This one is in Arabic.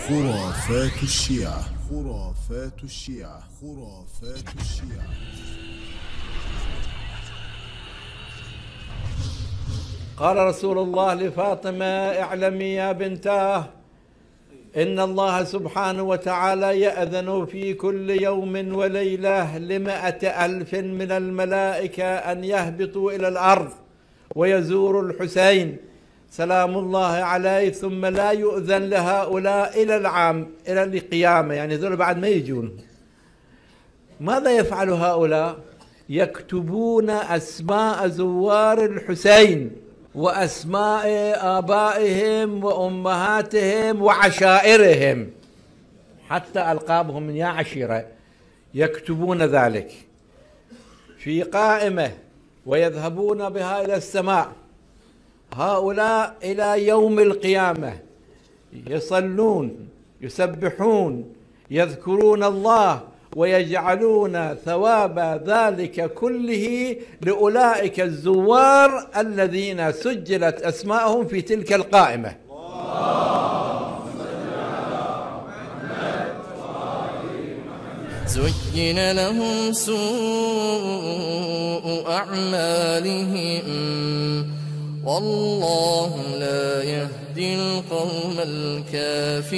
خرافات الشيعة. خرافات الشيعة. خرافات الشيعة. قال رسول الله لفاطمة: اعلمي يا بنتاه إن الله سبحانه وتعالى يأذن في كل يوم وليلة ل100,000 من الملائكة أن يهبطوا إلى الأرض ويزوروا الحسين سلام الله عليه، ثم لا يؤذن لهؤلاء إلى العام، إلى القيامة، يعني ذول بعد ما يجون. ماذا يفعل هؤلاء؟ يكتبون أسماء زوار الحسين وأسماء آبائهم وأمهاتهم وعشائرهم، حتى ألقابهم من يا عشيرة، يكتبون ذلك في قائمة ويذهبون بها إلى السماء. هؤلاء إلى يوم القيامة يصلون، يسبحون، يذكرون الله، ويجعلون ثواب ذلك كله لأولئك الزوار الذين سجلت أسماءهم في تلك القائمة. زين لهم سوء أعمالهم والله لا يهدي القوم الكافرين.